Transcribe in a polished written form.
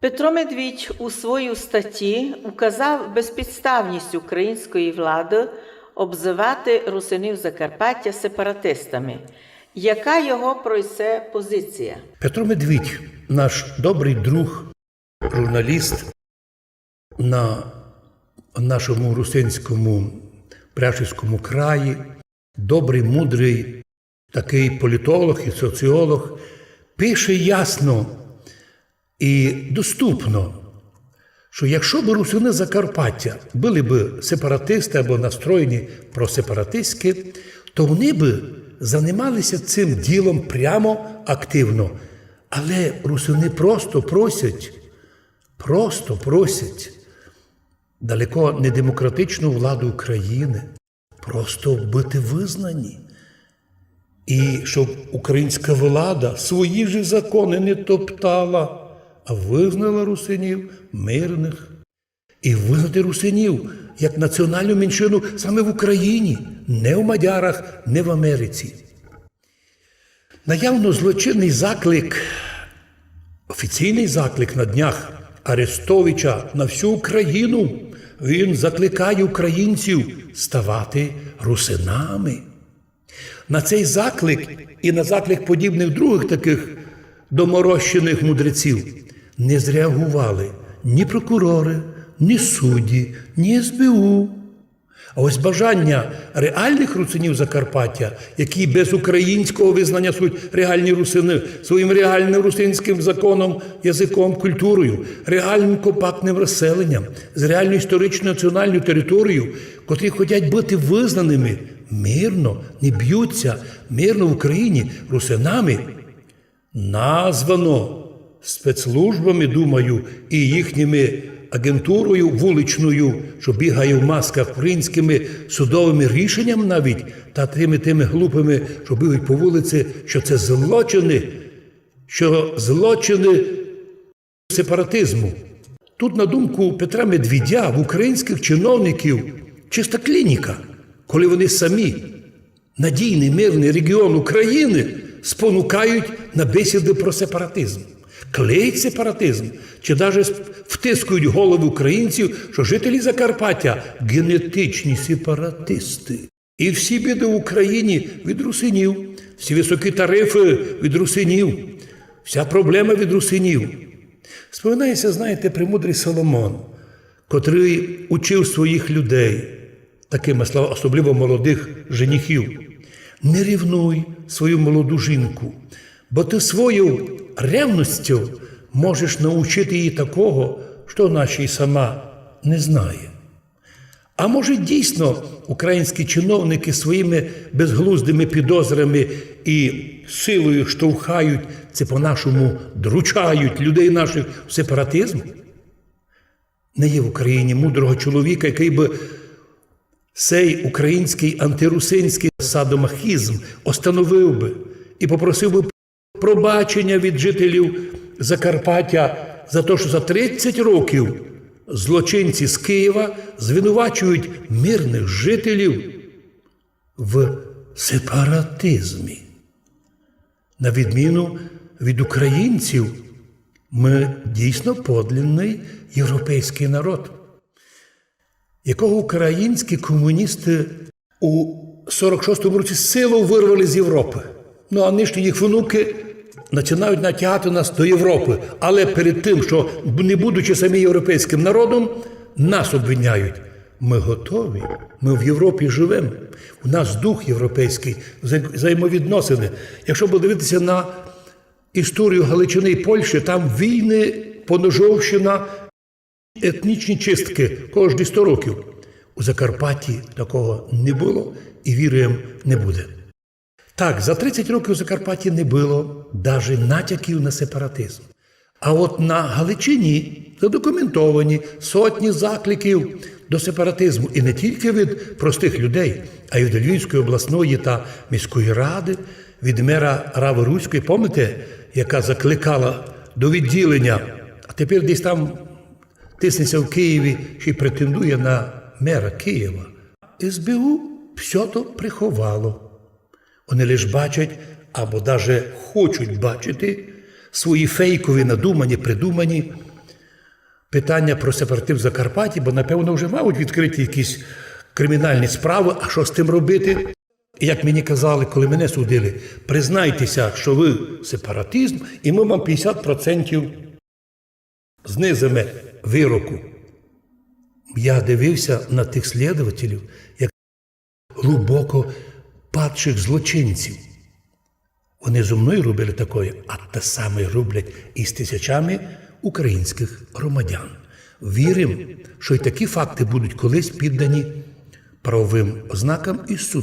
Петро Медвідь у своїй статті указав безпідставність української влади обзивати русинів Закарпаття сепаратистами. Яка його про це позиція? Петро Медвідь, наш добрий друг, журналіст на нашому русинському Пряшівському краї, добрий, мудрий такий політолог і соціолог, пише ясно і доступно, що якщо б русини Закарпаття були б сепаратисти або настроєні просепаратистськи, то вони б займалися цим ділом прямо активно. Але русини просто просять далеко не демократичну владу України, просто бути визнані. І щоб українська влада свої ж закони не топтала, а визнала русинів мирних. І визнати русинів як національну меншину саме в Україні, не в мадярах, не в Америці. Наявно злочинний заклик, офіційний заклик на днях Арестовича на всю Україну. Він закликає українців ставати русинами. На цей заклик і на заклик подібних других таких доморощених мудреців не зреагували ні прокурори, ні судді, ні СБУ. А ось бажання реальних русинів Закарпаття, які без українського визнання суть реальні русини, своїм реальним русинським законом, язиком, культурою, реальним компактним розселенням, з реальною історичною національною територією, котрі хочуть бути визнаними мирно, не б'ються, мирно в Україні русинами, названо спецслужбами, думаю, і їхніми агентурою вуличною, що бігає в масках, українськими судовими рішеннями навіть, та тими глупими, що бігають по вулиці, що це злочини сепаратизму. Тут, на думку Петра Медвідя, в українських чиновників чиста клініка, коли вони самі, надійний мирний регіон України, спонукають на бесіди про сепаратизм. Клеїть сепаратизм, чи навіть втискують голови українців, що жителі Закарпаття – генетичні сепаратисти. І всі біди в Україні від русинів, всі високі тарифи від русинів, вся проблема від русинів. Споминається, знаєте, премудрий Соломон, котрий учив своїх людей, такими словами, особливо молодих женихів: не рівнуй свою молоду жінку, бо ти свою ревністю можеш навчити її такого, що вона ще й сама не знає. А може, дійсно, українські чиновники своїми безглуздими підозрами і силою штовхають, це по-нашому дручають людей наших в сепаратизм? Не є в Україні мудрого чоловіка, який би цей український антирусинський садомахізм остановив би і попросив би пробачення від жителів Закарпаття за те, що за 30 років злочинці з Києва звинувачують мирних жителів в сепаратизмі. На відміну від українців, ми дійсно подлинний європейський народ, якого українські комуністи у 46-му році силою вирвали з Європи. Ну, а нинішні їх внуки починають натягати нас до Європи. Але перед тим, що не будучи самі європейським народом, нас обвиняють. Ми готові, ми в Європі живемо. У нас дух європейський, взаємовідносини. Якщо подивитися на історію Галичини і Польщі, там війни, поножовщина, етнічні чистки кожні 100 років. У Закарпатті такого не було і, віруємо, не буде. Так, за 30 років у Закарпатті не було навіть натяків на сепаратизм. А от на Галичині задокументовані сотні закликів до сепаратизму. І не тільки від простих людей, а й від Львівської обласної та міської ради, від мера Рави Руської, пам'ятаєте, яка закликала до відділення, а тепер десь там тиснеться в Києві, ще й претендує на мера Києва. СБУ все то приховало. Вони лише бачать, або навіть хочуть бачити свої фейкові, надумані, придумані питання про сепаратизм в Закарпатті, бо, напевно, вже мають відкриті якісь кримінальні справи, а що з тим робити? І як мені казали, коли мене судили, признайтеся, що ви сепаратизм, і ми вам 50% знизимо вироку. Я дивився на тих слідувателів, як глибоко падших злочинців. Вони зо мною робили таке, а те саме роблять і з тисячами українських громадян. Віримо, що й такі факти будуть колись піддані правовим ознакам і суду.